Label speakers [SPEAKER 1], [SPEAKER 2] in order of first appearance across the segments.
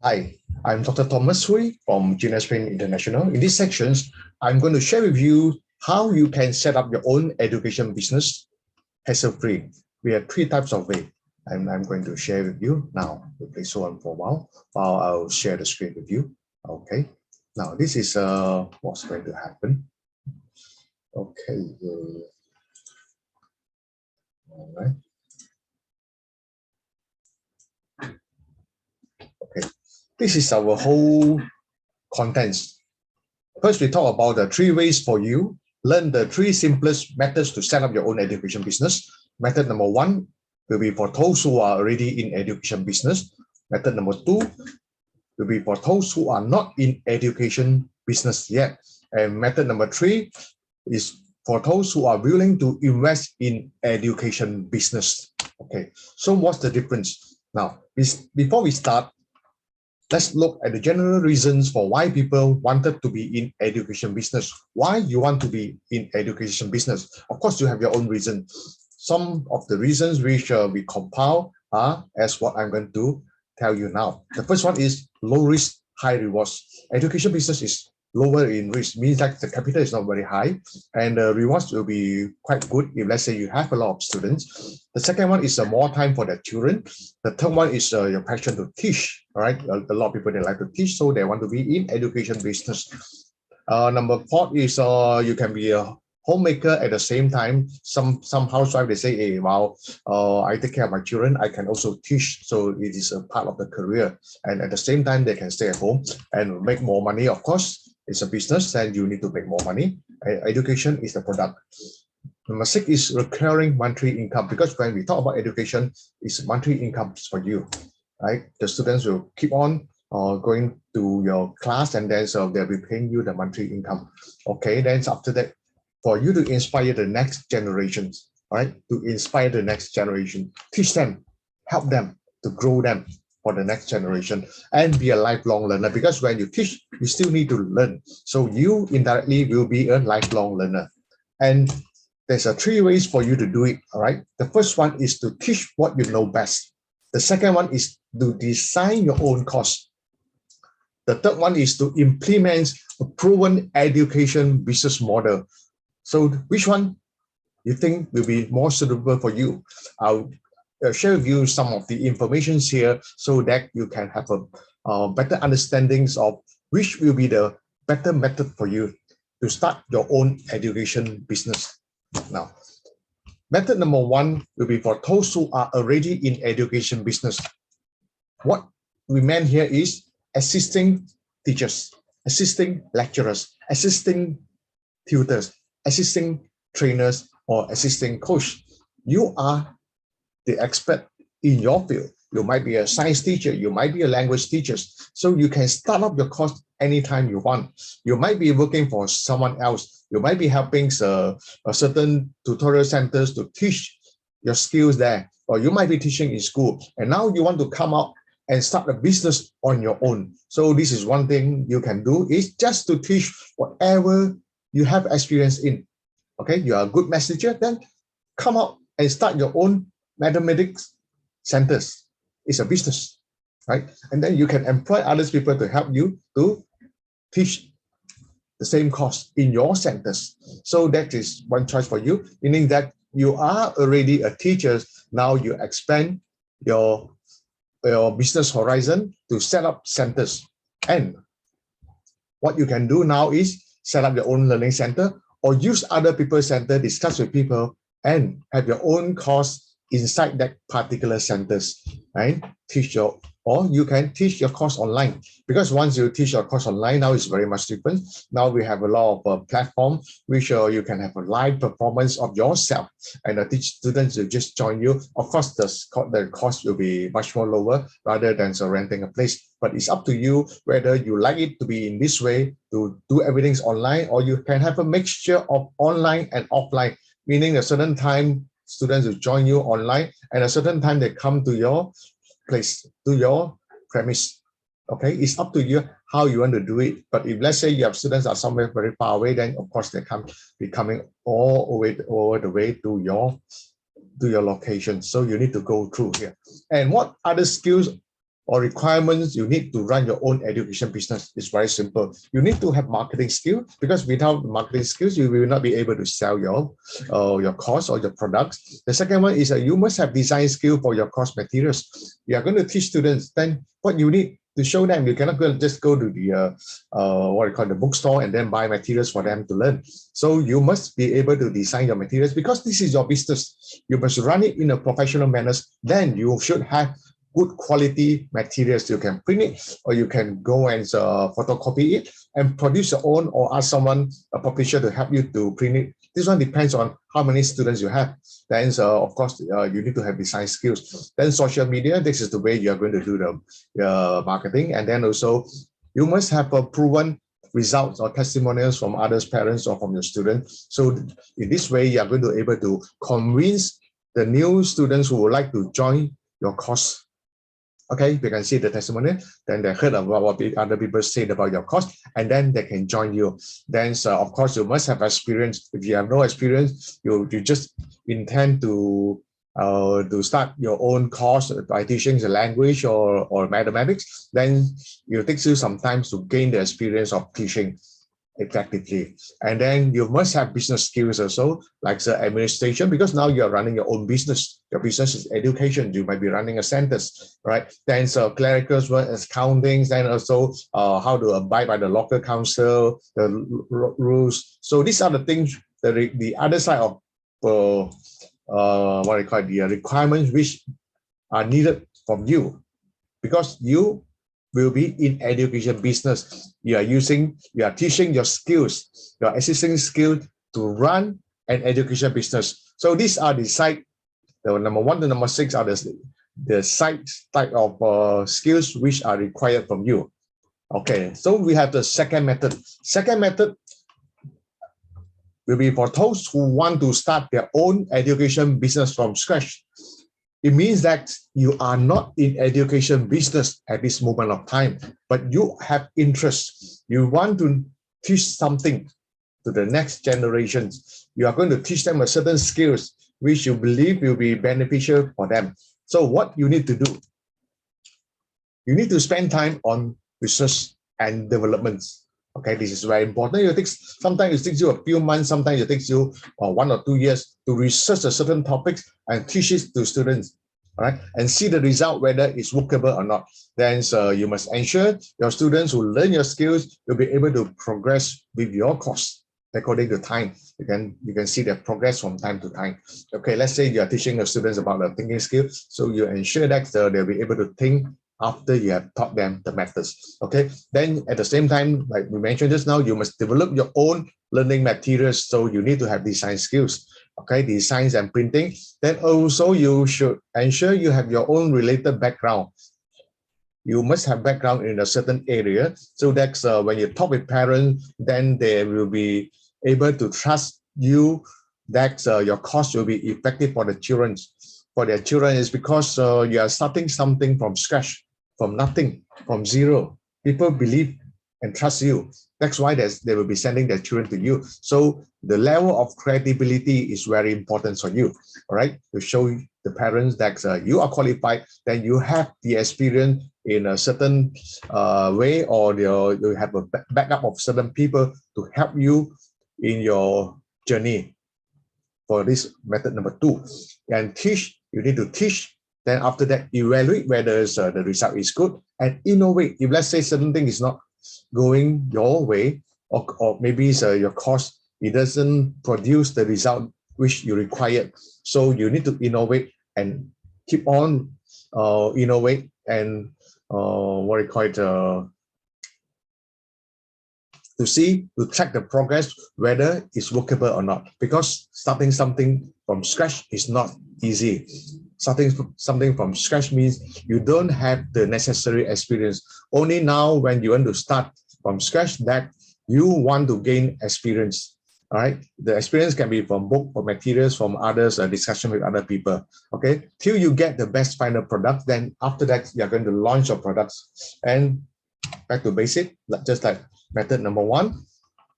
[SPEAKER 1] Hi, I'm Dr. Thomas Hooi from Genius Spain International. In these sections, I'm going to share with you how you can set up your own education business hassle-free. We have three types of way, and I'm going to share with you now. We'll please hold on for a while I'll share the screen with you. Okay. Now this is what's going to happen. Okay. All right. Okay. This is our whole contents. First, we talk about the three ways for you. Learn the three simplest methods to set up your own education business. Method number one will be for those who are already in education business. Method number two will be for those who are not in education business yet. And method number three is for those who are willing to invest in education business. Okay, so what's the difference? Now, before we start, let's look at the general reasons for why people wanted to be in education business. Why you want to be in education business? Of course, you have your own reason. Some of the reasons which we compile are as what I'm going to tell you now. The first one is low risk, high rewards. Education business is lower in risk, means that the capital is not very high and the rewards will be quite good if let's say you have a lot of students. The second one is more time for the children. The third one is your passion to teach. All right, a lot of people they like to teach, so they want to be in education business. Number four is you can be a homemaker at the same time. Some housewife they say, hey, wow, I take care of my children, I can also teach, so it is a part of the career, and at the same time they can stay at home and make more money. Of course, it's a business and you need to make more money. Education is the product. Number six is recurring monthly income, because when we talk about education, it's monthly income for you, right? The students will keep on going to your class, and then so they'll be paying you the monthly income. Okay, then after that, for you to inspire the next generations, right? To inspire the next generation, teach them, help them to grow them for the next generation, and be a lifelong learner. Because when you teach, you still need to learn. So you indirectly will be a lifelong learner. And there's three ways for you to do it, all right? The first one is to teach what you know best. The second one is to design your own course. The third one is to implement a proven education business model. So which one you think will be more suitable for you? I'll share with you some of the information here so that you can have a better understandings of which will be the better method for you to start your own education business. Now, method number one will be for those who are already in education business. What we meant here is assisting teachers, assisting lecturers, assisting tutors, assisting trainers, or assisting coach. You are the expert in your field. You might be a science teacher, you might be a language teacher. So you can start up your course anytime you want. You might be working for someone else. You might be helping a certain tutorial centers to teach your skills there. Or you might be teaching in school. And now you want to come out and start a business on your own. So this is one thing you can do, is just to teach whatever you have experience in. Okay, you are a good messenger, then come out and start your own mathematics centers. It's a business, right? And then you can employ other people to help you to teach the same course in your centers. So that is one choice for you, meaning that you are already a teacher. Now you expand your business horizon to set up centers. And what you can do now is set up your own learning center or use other people's center, discuss with people, and have your own course inside that particular centers, right? Or you can teach your course online, because once you teach your course online, now it's very much different. Now we have a lot of platforms which you can have a live performance of yourself, and the students will just join you. Of course, the cost will be much more lower rather than renting a place. But it's up to you whether you like it to be in this way, to do everything's online, or you can have a mixture of online and offline, meaning a certain time students will join you online and a certain time they come to your place, to your premise. Okay, it's up to you how you want to do it. But if let's say you have students are somewhere very far away, then of course they can be coming all over the way to your location. So you need to go through here. And what other skills or requirements you need to run your own education business is very simple. You need to have marketing skill, because without marketing skills, you will not be able to sell your course or your products. The second one is you must have design skill for your course materials. You are going to teach students, then what you need to show them, you cannot just go to the what you call the bookstore and then buy materials for them to learn. So you must be able to design your materials, because this is your business. You must run it in a professional manner. Then you should have good quality materials. You can print it, or you can go and photocopy it and produce your own, or ask someone, a publisher, to help you to print it. This one depends on how many students you have. Then of course you need to have design skills. Then social media, this is the way you are going to do the marketing. And then also you must have a proven results or testimonials from others, parents, or from your students. So in this way, you are going to be able to convince the new students who would like to join your course. Okay, they can see the testimonial, then they heard about what other people said about your course, and then they can join you. Then, of course, you must have experience. If you have no experience, you just intend to start your own course by teaching the language or mathematics, then it takes you some time to gain the experience of teaching effectively. And then you must have business skills also, like the administration, because now you're running your own business. Your business is education. You might be running a centers, right? Then clerical work, accounting, and also how to abide by the local council, the rules. So these are the things that the other side of what I call the requirements which are needed from you, because you will be in education business. You are teaching your skills, your existing skill to run an education business. So these are the side, the number 1 to number 6 are the side type of skills which are required from you. Okay, so we have the second method. Second method will be for those who want to start their own education business from scratch. It means that you are not in education business at this moment of time, but you have interest. You want to teach something to the next generations. You are going to teach them a certain skills which you believe will be beneficial for them. So what you need to do, you need to spend time on research and development. Okay, this is very important. Sometimes it takes you a few months, sometimes it takes you 1 or 2 years to research a certain topics and teach it to students, all right, and see the result whether it's workable or not. Then you must ensure your students who learn your skills will be able to progress with your course according to time. You can see their progress from time to time. Okay, let's say you are teaching the students about the thinking skill, so you ensure that they'll be able to think after you have taught them the methods. Okay, then at the same time, like we mentioned just now, you must develop your own learning materials. So you need to have design skills, okay, designs and printing. Then also you should ensure you have your own related background. You must have background in a certain area, so that when you talk with parents, then they will be able to trust you that your course will be effective for the children. For their children is because you are starting something from scratch, from nothing, from zero. People believe and trust you. That's why they will be sending their children to you. So the level of credibility is very important for you, all right? To show the parents that you are qualified, then you have the experience in a certain way, or you have a backup of certain people to help you in your journey. For this method number 2, and teach, you need to teach. Then after that, evaluate whether the result is good, and innovate. If let's say certain thing is not going your way, or maybe your course, it doesn't produce the result which you require. So you need to innovate and keep on innovate and what do you call it, to track the progress, whether it's workable or not. Because starting something from scratch is not easy. Starting something from scratch means you don't have the necessary experience. Only now when you want to start from scratch that you want to gain experience. All right, the experience can be from book or materials, from others, discussion with other people. Okay, till you get the best final product, then after that you're going to launch your products. And back to basic, just like method number 1,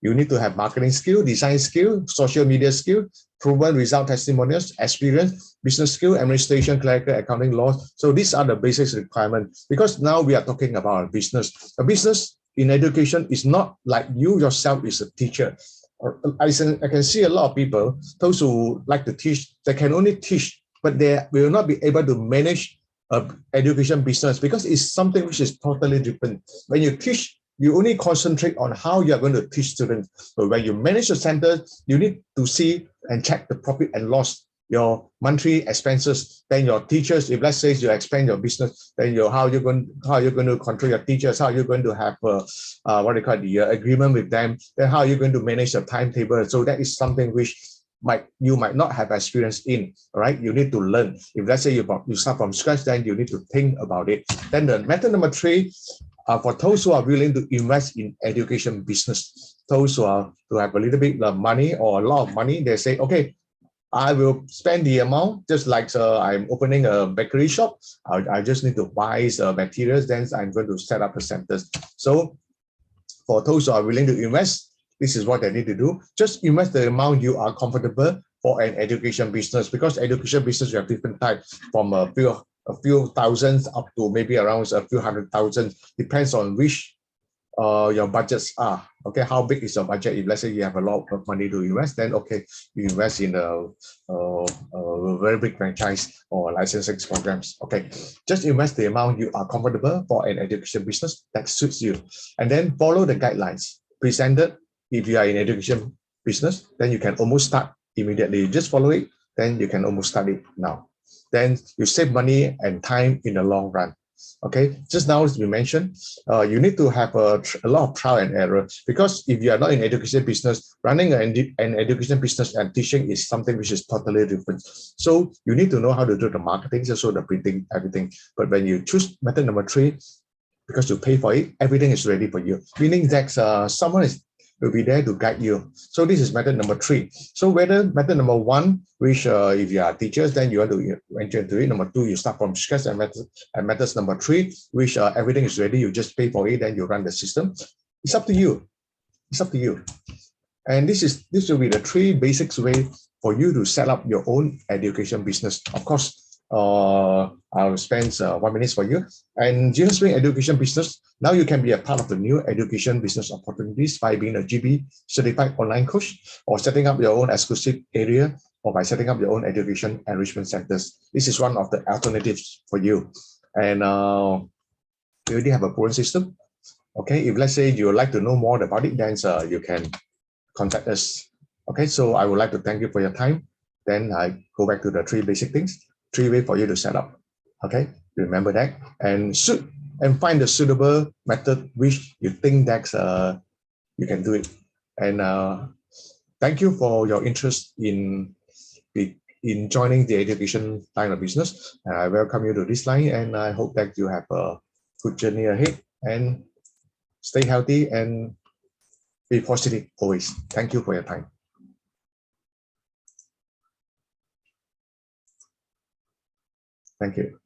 [SPEAKER 1] You need to have marketing skill, design skill, social media skill, proven result testimonials, experience, business skill, administration, clerical, accounting, law. So these are the basic requirements, because now we are talking about a business. A business in education is not like you yourself is a teacher. I can see a lot of people, those who like to teach, they can only teach, but they will not be able to manage education business, because it's something which is totally different. When you teach, you only concentrate on how you're going to teach students. But when you manage the center, you need to see and check the profit and loss, your monthly expenses. Then your teachers, if let's say you expand your business, then how you're going to control your teachers, how you're going to have what they call the agreement with them, then how you're going to manage the timetable. So that is something which you might not have experience in, right? You need to learn. If let's say you start from scratch, then you need to think about it. Then the method number 3, for those who are willing to invest in education business, those who have a little bit of money or a lot of money, they say, okay, I will spend the amount, just like I'm opening a bakery shop. I just need to buy materials, then I'm going to set up the centers. So for those who are willing to invest, this is what they need to do. Just invest the amount you are comfortable for an education business, because education business, you have different types, from a few thousands up to maybe around a few hundred thousand, depends on which your budgets are. Okay, how big is your budget? If let's say you have a lot of money to invest, then okay, you invest in a very big franchise or licensing programs. Okay, just invest the amount you are comfortable for an education business that suits you, and then follow the guidelines presented. If you are in education business, then you can almost start immediately. Just follow it, then you can almost start it now. Then you save money and time in the long run. Okay, just now as we mentioned, you need to have a lot of trial and error, because if you are not in education business, running an education business and teaching is something which is totally different. So you need to know how to do the marketing, also the printing, everything. But when you choose method number 3, because you pay for it, everything is ready for you, meaning that someone will be there to guide you. So this is method number 3. So whether method number 1, which if you are teachers, then you want to enter into it. Number 2, you start from scratch, and methods number 3, which everything is ready, you just pay for it, then you run the system. It's up to you. It's up to you. And this will be the 3 basics way for you to set up your own education business. Of course, I'll spend 1 minute for you. And just being education business, now you can be a part of the new education business opportunities by being a GB certified online coach, or setting up your own exclusive area, or by setting up your own education enrichment centers. This is one of the alternatives for you. And we already have a proven system. Okay, if let's say you would like to know more about it, then you can contact us. Okay, so I would like to thank you for your time. Then I go back to the 3 basic things, 3 ways for you to set up. Okay, remember that, and find the suitable method which you think that you can do it. And thank you for your interest in joining the education line of business. I welcome you to this line, and I hope that you have a good journey ahead, and stay healthy and be positive always. Thank you for your time. Thank you.